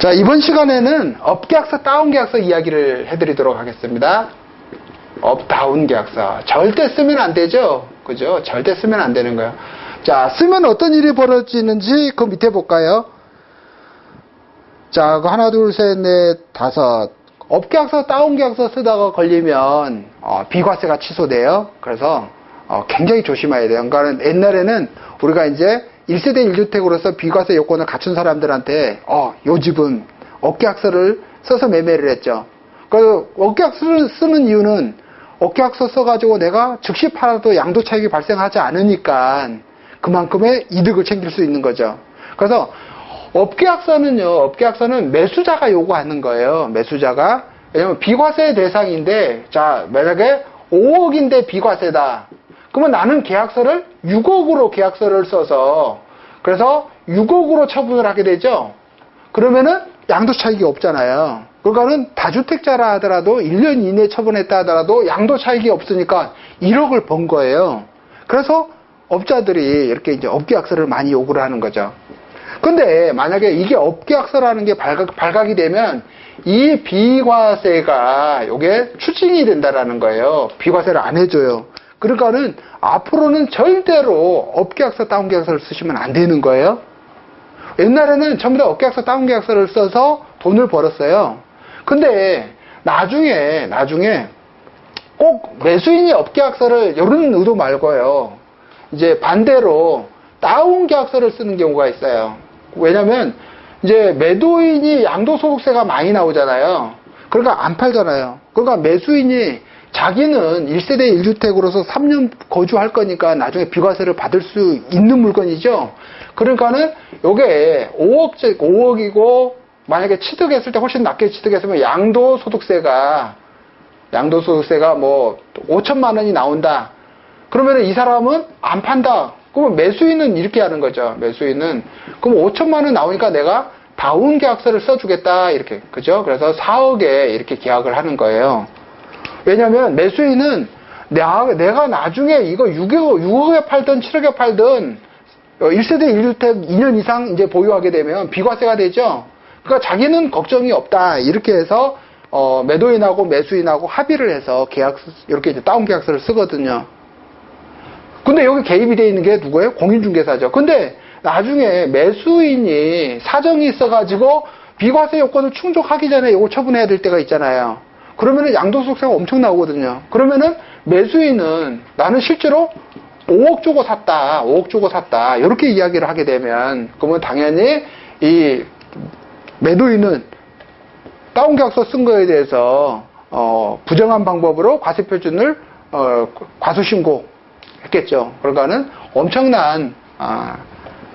자, 이번 시간에는 업계약서, 다운계약서 이야기를 해드리도록 하겠습니다. 업, 다운 계약서. 절대 쓰면 안 되죠? 그죠? 절대 쓰면 안 되는 거예요. 자, 쓰면 어떤 일이 벌어지는지 그 밑에 볼까요? 자, 그 하나, 둘, 셋, 넷, 다섯. 업계약서, 다운계약서 쓰다가 걸리면 비과세가 취소돼요. 그래서 굉장히 조심해야 돼요. 그러니까 옛날에는 우리가 이제 1세대 1주택으로서 비과세 요건을 갖춘 사람들한테 요 집은 업계약서를 써서 매매를 했죠. 그래서 업계약서를 쓰는 이유는 업계약서 써가지고 내가 즉시 팔아도 양도차익이 발생하지 않으니까 그만큼의 이득을 챙길 수 있는 거죠. 그래서 업계약서는 매수자가 요구하는 거예요. 매수자가. 왜냐면 비과세 대상인데, 자, 만약에 5억인데 비과세다. 그러면 나는 계약서를 6억으로 계약서를 써서, 그래서 6억으로 처분을 하게 되죠. 그러면은 양도차익이 없잖아요. 그러니까는 다주택자라 하더라도 1년 이내에 처분했다 하더라도 양도차익이 없으니까 1억을 번 거예요. 그래서 업자들이 이렇게 이제 업계약서를 많이 요구를 하는 거죠. 근데 만약에 이게 업계약서라는 게 발각이 되면 이 비과세가 요게 추징이 된다라는 거예요. 비과세를 안 해줘요. 그러니까는 앞으로는 절대로 업계약서, 다운계약서를 쓰시면 안 되는 거예요. 옛날에는 전부 다 업계약서, 다운계약서를 써서 돈을 벌었어요. 근데 나중에 꼭 매수인이 업계약서를 이런 의도 말고요. 이제 반대로 다운계약서를 쓰는 경우가 있어요. 왜냐면 이제 매도인이 양도소득세가 많이 나오잖아요. 그러니까 안 팔잖아요. 그러니까 매수인이 자기는 1세대 1주택으로서 3년 거주할 거니까 나중에 비과세를 받을 수 있는 물건이죠. 그러니까는 요게 5억이고 만약에 취득했을 때 훨씬 낮게 취득했으면 양도소득세가 뭐 5천만 원이 나온다. 그러면 이 사람은 안 판다. 그러면 매수인은 이렇게 하는 거죠. 매수인은 그럼 5천만 원 나오니까 내가 다운 계약서를 써주겠다. 이렇게. 그죠? 그래서 4억에 이렇게 계약을 하는 거예요. 왜냐면 매수인은 내가 나중에 이거 6억에 팔든 7억에 팔든 1세대 1주택 2년 이상 이제 보유하게 되면 비과세가 되죠. 그러니까 자기는 걱정이 없다. 이렇게 해서 매도인하고 매수인하고 합의를 해서 이렇게 이제 다운 계약서를 쓰거든요. 근데 여기 개입이 되어 있는 게 누구예요? 공인중개사죠. 근데 나중에 매수인이 사정이 있어가지고 비과세 요건을 충족하기 전에 이거 처분해야 될 때가 있잖아요. 그러면은 양도소득세가 엄청 나오거든요. 그러면은 매수인은 나는 실제로 5억 주고 샀다. 이렇게 이야기를 하게 되면, 그러면 당연히 이 매도인은 다운계약서 쓴 거에 대해서 부정한 방법으로 과세표준을 과소신고 했겠죠. 그러니까는 엄청난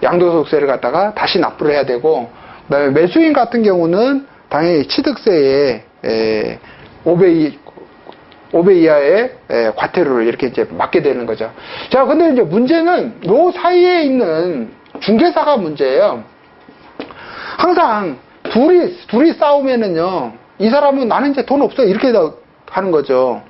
양도소득세를 갖다가 다시 납부를 해야 되고, 그다음에 매수인 같은 경우는 당연히 취득세에 5배 이하의 과태료를 이렇게 이제 맞게 되는 거죠. 자, 근데 이제 문제는 요 사이에 있는 중개사가 문제예요. 항상 둘이 싸우면은요, 이 사람은 나는 이제 돈 없어 이렇게 하는 거죠.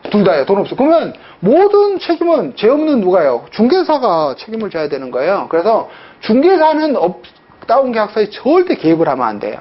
둘 다요, 돈 없어. 그러면 모든 책임은 죄 없는 누가요? 중개사가 책임을 져야 되는 거예요. 그래서 중개사는 다운계약서에 절대 개입을 하면 안 돼요.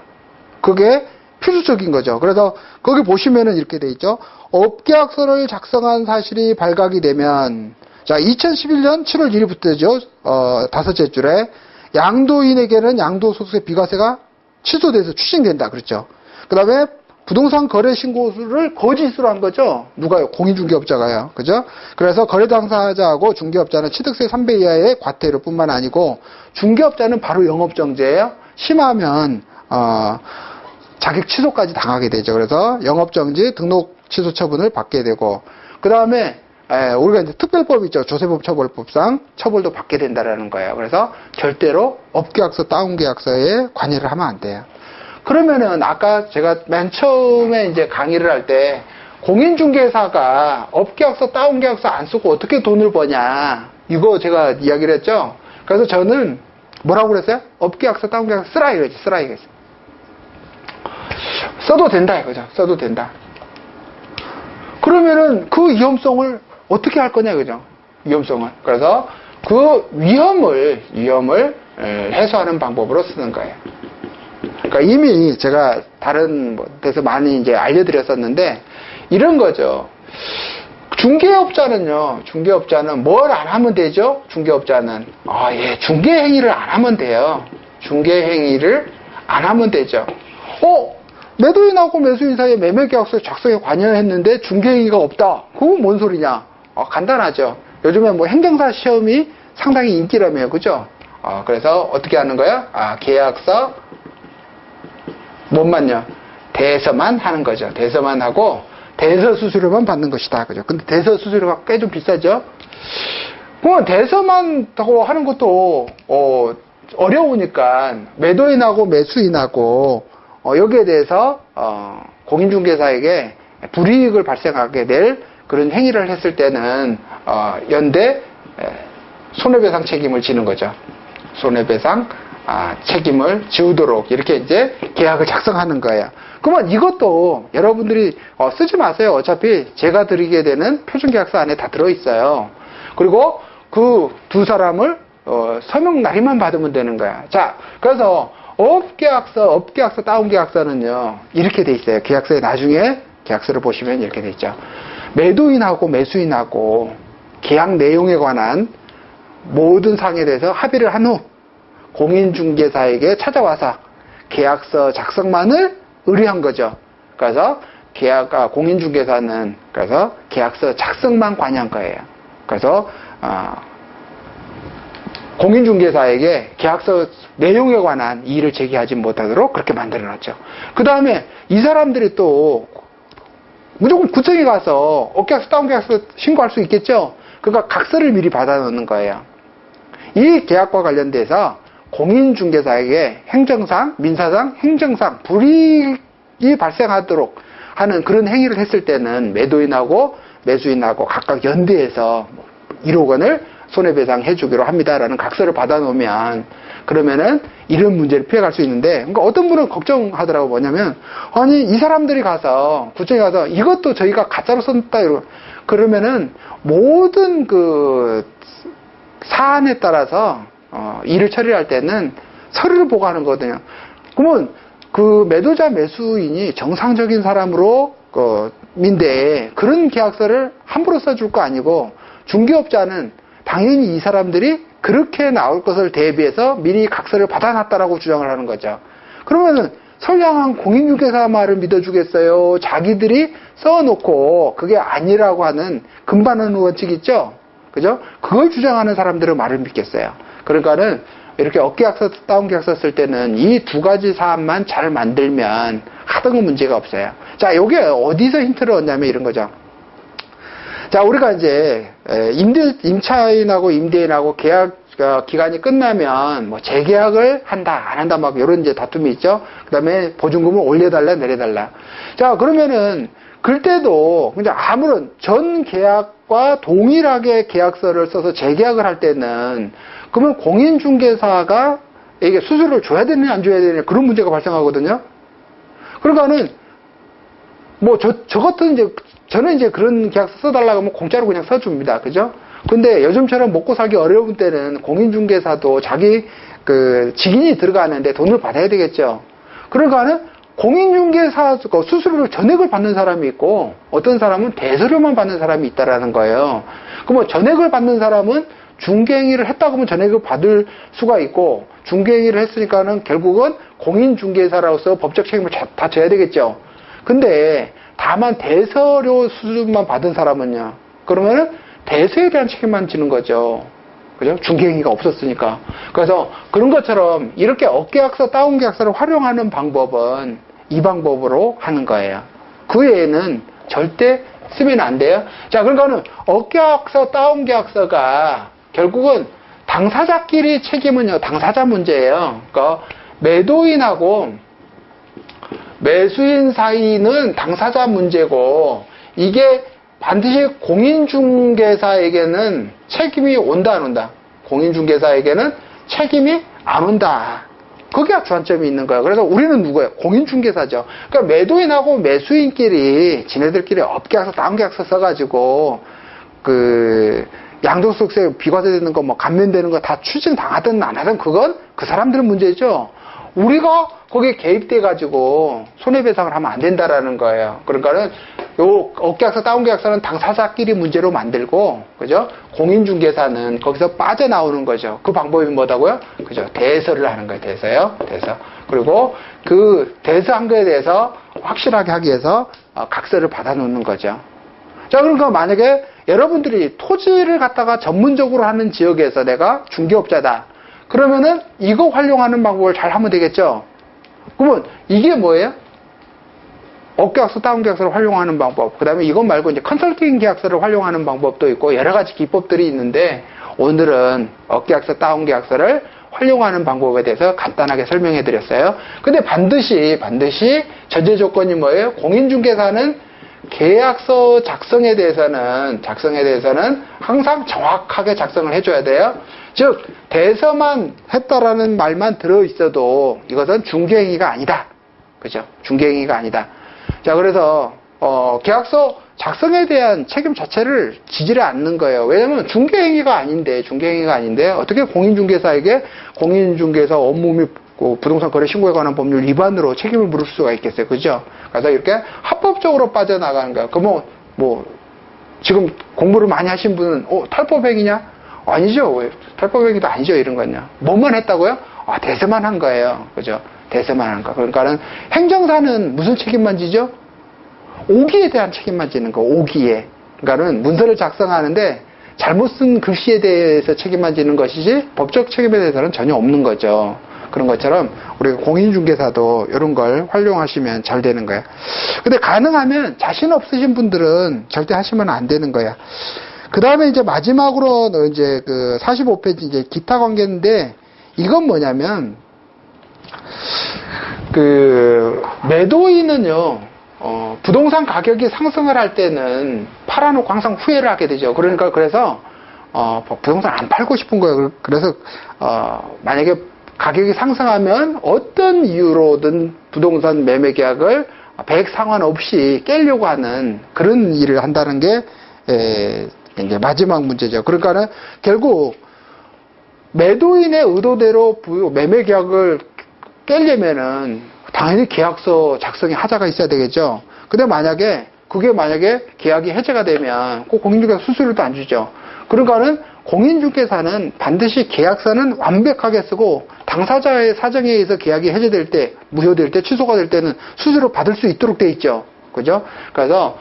그게 필수적인 거죠. 그래서 거기 보시면은 이렇게 돼 있죠. 업계약서를 작성한 사실이 발각이 되면, 자, 2011년 7월 1일부터죠. 다섯째 줄에 양도인에게는 양도소득세 비과세가 취소돼서 추징된다. 그렇죠. 그 다음에 부동산 거래 신고를 거짓으로 한 거죠. 누가요? 공인중개업자가요. 그죠? 그래서 거래 당사자하고 중개업자는 취득세 3배 이하의 과태료뿐만 아니고, 중개업자는 바로 영업정지예요. 심하면 자격 취소까지 당하게 되죠. 그래서 영업정지, 등록 취소 처분을 받게 되고, 그 다음에 우리가 이제 특별법이 있죠. 조세법 처벌법상 처벌도 받게 된다라는 거예요. 그래서 절대로 업계약서, 다운계약서에 관여를 하면 안 돼요. 그러면은 아까 제가 맨 처음에 이제 강의를 할 때 공인중개사가 업계약서, 다운계약서 안 쓰고 어떻게 돈을 버냐, 이거 제가 이야기를 했죠. 그래서 저는 뭐라고 그랬어요? 업계약서, 다운계약서 쓰라 이거지. 써도 된다 이거죠. 써도 된다. 그러면은 그 위험성을 어떻게 할 거냐 이거죠. 위험성을. 그래서 그 위험을 해소하는 방법으로 쓰는 거예요. 그러니까 이미 제가 다른 데서 많이 이제 알려드렸었는데, 이런 거죠. 중개업자는 뭘 안 하면 되죠? 중개업자는. 중개 행위를 안 하면 돼요. 중개 행위를 안 하면 되죠. 매도인하고 매수인 사이에 매매계약서 작성에 관여했는데 중개 행위가 없다. 그건 뭔 소리냐? 간단하죠. 요즘에 뭐 행정사 시험이 상당히 인기라며요. 그죠? 그래서 어떻게 하는 거야? 계약서 뭔만요? 대서만 하는 거죠. 대서만 하고 대서 수수료만 받는 것이다. 그죠? 근데 대서 수수료가 꽤 좀 비싸죠? 그럼 대서만 하는 것도 어려우니까 매도인하고 매수인하고 여기에 대해서 공인중개사에게 불이익을 발생하게 될 그런 행위를 했을 때는 연대 손해배상 책임을 지는 거죠. 손해배상 책임을 지우도록 이렇게 이제 계약을 작성하는 거예요. 그러면 이것도 여러분들이 쓰지 마세요. 어차피 제가 드리게 되는 표준계약서 안에 다 들어있어요. 그리고 그 두 사람을 서명 날인만 받으면 되는 거야. 자, 그래서 업계약서 다운계약서는요 이렇게 돼 있어요. 계약서에 나중에 계약서를 보시면 이렇게 돼 있죠. 매도인하고 매수인하고 계약 내용에 관한 모든 사항에 대해서 합의를 한 후 공인중개사에게 찾아와서 계약서 작성만을 의뢰한 거죠. 그래서 공인중개사는 그래서 계약서 작성만 관여한 거예요. 그래서 공인중개사에게 계약서 내용에 관한 이의를 제기하지 못하도록 그렇게 만들어놨죠. 그 다음에 이 사람들이 또 무조건 구청에 가서 업계약서, 다운계약서 신고할 수 있겠죠. 그러니까 각서를 미리 받아놓는 거예요. 이 계약과 관련돼서 공인중개사에게 행정상, 민사상, 행정상 불이익이 발생하도록 하는 그런 행위를 했을 때는 매도인하고 매수인하고 각각 연대해서 1억 원을 손해배상 해주기로 합니다라는 각서를 받아놓으면 그러면은 이런 문제를 피해갈 수 있는데, 그러니까 어떤 분은 걱정하더라고. 뭐냐면 이 사람들이 가서 구청에 가서 이것도 저희가 가짜로 썼다 이러고 그러면은 모든 그 사안에 따라서 일을 처리할 때는 서류를 보고하는 거거든요. 그러면 그 매도자 매수인이 정상적인 사람으로 민데 그런 계약서를 함부로 써줄 거 아니고, 중개업자는 당연히 이 사람들이 그렇게 나올 것을 대비해서 미리 각서를 받아놨다라고 주장을 하는 거죠. 그러면은 선량한 공인중개사 말을 믿어주겠어요? 자기들이 써놓고 그게 아니라고 하는 금반원 원칙 있죠? 그죠? 그걸 주장하는 사람들은 말을 믿겠어요. 그러니까는 이렇게 업계약서, 다운계약서 쓸 때는 이 두 가지 사안만 잘 만들면 하던 건 문제가 없어요. 자, 요게 어디서 힌트를 얻냐면 이런 거죠. 자, 우리가 이제 임차인하고 임대인하고 계약 기간이 끝나면 뭐 재계약을 한다 안 한다 막 이런 이제 다툼이 있죠. 그다음에 보증금을 올려달라 내려달라. 자, 그러면은 그때도 그냥 아무런 전 계약과 동일하게 계약서를 써서 재계약을 할 때는 그러면 공인중개사가 이게 수수료를 줘야 되느냐 안 줘야 되느냐 그런 문제가 발생하거든요. 그러니까는 뭐 저 같은 이제 저는 이제 그런 계약서 써달라고 하면 공짜로 그냥 써줍니다. 그죠? 근데 요즘처럼 먹고 살기 어려운 때는 공인중개사도 자기 그 직인이 들어가는데 돈을 받아야 되겠죠. 그러니까는 공인중개사 수수료를 전액을 받는 사람이 있고 어떤 사람은 대서료만 받는 사람이 있다라는 거예요. 그러면 전액을 받는 사람은 중개행위를 했다고 하면 전액을 받을 수가 있고, 중개행위를 했으니까는 결국은 공인중개사로서 법적 책임을 다 져야 되겠죠. 근데 다만 대서료 수준만 받은 사람은요, 그러면은 대서에 대한 책임만 지는 거죠. 그죠? 중개행위가 없었으니까. 그래서 그런 것처럼 이렇게 업계약서, 다운계약서를 활용하는 방법은 이 방법으로 하는 거예요. 그 외에는 절대 쓰면 안 돼요. 자, 그러니까는 업계약서, 다운계약서가 결국은 당사자끼리 책임은요, 당사자 문제예요. 그러니까 매도인하고 매수인 사이는 당사자 문제고, 이게 반드시 공인중개사에게는 책임이 온다 안 온다? 공인중개사에게는 책임이 안 온다. 그게 주안점이 있는 거예요. 그래서 우리는 누구예요? 공인중개사죠. 그러니까 매도인하고 매수인끼리 지네들끼리 업계약서, 다운계약서 써가지고 그 양도소득세 비과세 되는 거, 뭐 감면되는 거 다 추징 당하든 안 하든 그건 그 사람들 문제죠. 우리가 거기에 개입돼 가지고 손해배상을 하면 안 된다라는 거예요. 그러니까는 요 업계약서, 다운계약서는 당사자끼리 문제로 만들고, 그죠? 공인중개사는 거기서 빠져나오는 거죠. 그 방법이 뭐다고요? 그죠? 대서를 하는 거예요. 대서요. 대서. 그리고 그 대서한 거에 대해서 확실하게 하기 위해서 각서를 받아놓는 거죠. 자, 그러니까 만약에 여러분들이 토지를 갖다가 전문적으로 하는 지역에서 내가 중개업자다. 그러면은 이거 활용하는 방법을 잘 하면 되겠죠? 그러면 이게 뭐예요? 업계약서, 다운계약서를 활용하는 방법. 그 다음에 이것 말고 이제 컨설팅 계약서를 활용하는 방법도 있고 여러 가지 기법들이 있는데 오늘은 업계약서, 다운계약서를 활용하는 방법에 대해서 간단하게 설명해 드렸어요. 근데 반드시 전제 조건이 뭐예요? 공인중개사는 계약서 작성에 대해서는 항상 정확하게 작성을 해줘야 돼요. 즉 대서만 했다라는 말만 들어있어도 이것은 중개행위가 아니다. 그죠? 중개행위가 아니다. 자, 그래서 계약서 작성에 대한 책임 자체를 지지를 않는 거예요. 왜냐면 중개행위가 아닌데 어떻게 공인중개사에게 공인중개사 업무 및 부동산 거래 신고에 관한 법률 위반으로 책임을 물을 수가 있겠어요. 그죠? 그래서 이렇게 합법적으로 빠져나가는 거야. 그럼 뭐 지금 공부를 많이 하신 분은 탈법행위냐? 아니죠. 왜? 탈법행위도 아니죠. 이런 거냐. 뭐만 했다고요? 대서만 한 거예요. 그죠? 대서만 한 거. 그러니까는 행정사는 무슨 책임만 지죠? 오기에 대한 책임만 지는 거. 오기에. 그러니까는 문서를 작성하는데 잘못 쓴 글씨에 대해서 책임만 지는 것이지 법적 책임에 대해서는 전혀 없는 거죠. 그런 것처럼 우리가 공인중개사도 이런 걸 활용하시면 잘 되는 거야. 근데 가능하면 자신 없으신 분들은 절대 하시면 안 되는 거야. 그 다음에 이제 마지막으로 이제 그 45페이지 이제 기타 관계인데 이건 뭐냐면 그 매도인은요 부동산 가격이 상승을 할 때는 팔아놓고 항상 후회를 하게 되죠. 그러니까 그래서 부동산 안 팔고 싶은 거예요. 그래서 만약에 가격이 상승하면 어떤 이유로든 부동산 매매 계약을 배액 상관없이 깨려고 하는 그런 일을 한다는 게 이제 마지막 문제죠. 그러니까는 결국 매도인의 의도대로 매매 계약을 깨려면은 당연히 계약서 작성에 하자가 있어야 되겠죠. 근데 그게 만약에 계약이 해제가 되면 꼭 공인중개사 수수료도 안 주죠. 그러니까는 공인중개사는 반드시 계약서는 완벽하게 쓰고 당사자의 사정에 의해서 계약이 해제될 때, 무효될 때, 취소가 될 때는 수수료 받을 수 있도록 돼 있죠. 그죠? 그래서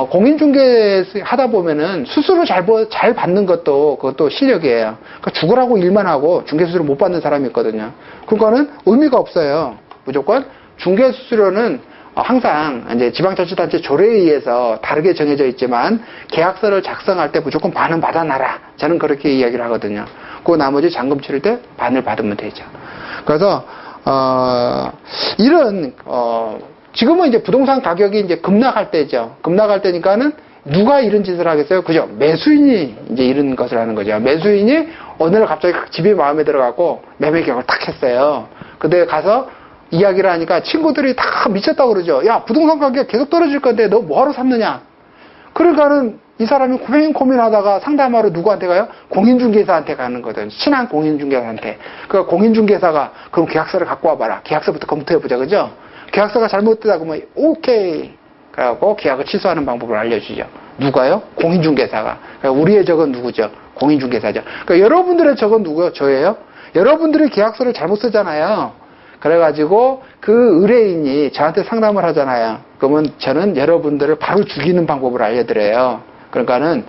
공인중개 하다 보면은 수수료 잘 받는 그것도 실력이에요. 그러니까 죽으라고 일만 하고 중개수수료 못 받는 사람이 있거든요. 그거는 의미가 없어요. 무조건 중개수수료는 항상 이제 지방자치단체 조례에 의해서 다르게 정해져 있지만 계약서를 작성할 때 무조건 반은 받아놔라. 저는 그렇게 이야기를 하거든요. 그 나머지 잔금 치를 때 반을 받으면 되죠. 그래서 이런 지금은 이제 부동산 가격이 이제 급락할 때죠. 급락할 때니까는 누가 이런 짓을 하겠어요? 그죠? 매수인이 이제 이런 것을 하는 거죠. 매수인이 어느 날 갑자기 집이 마음에 들어가고 매매 계약을 탁 했어요. 근데 가서 이야기를 하니까 친구들이 다 미쳤다고 그러죠. 야, 부동산 가격 계속 떨어질 건데 너 뭐하러 샀느냐? 그러니까는 이 사람이 고민하다가 상담하러 누구한테 가요? 공인중개사한테 가는 거든. 친한 공인중개사한테. 그러니까 공인중개사가 그럼 계약서를 갖고 와봐라. 계약서부터 검토해보자. 그죠? 계약서가 잘못되다 그러면 오케이. 그래갖고 계약을 취소하는 방법을 알려주죠. 누가요? 공인중개사가. 그러니까 우리의 적은 누구죠? 공인중개사죠. 그러니까 여러분들의 적은 누구요? 저예요? 여러분들이 계약서를 잘못 쓰잖아요. 그래가지고 그 의뢰인이 저한테 상담을 하잖아요. 그러면 저는 여러분들을 바로 죽이는 방법을 알려드려요. 그러니까는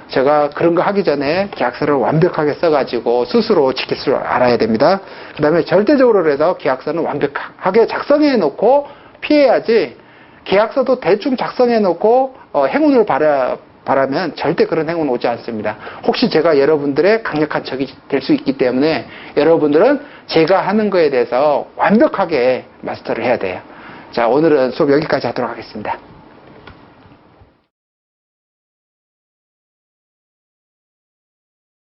제가 그런 거 하기 전에 계약서를 완벽하게 써가지고 스스로 지킬 줄 알아야 됩니다. 그 다음에 절대적으로 그래서 계약서는 완벽하게 작성해 놓고 피해야지 계약서도 대충 작성해 놓고 행운을 바라면 절대 그런 행운 오지 않습니다. 혹시 제가 여러분들의 강력한 적이 될 수 있기 때문에 여러분들은 제가 하는 거에 대해서 완벽하게 마스터를 해야 돼요. 자, 오늘은 수업 여기까지 하도록 하겠습니다.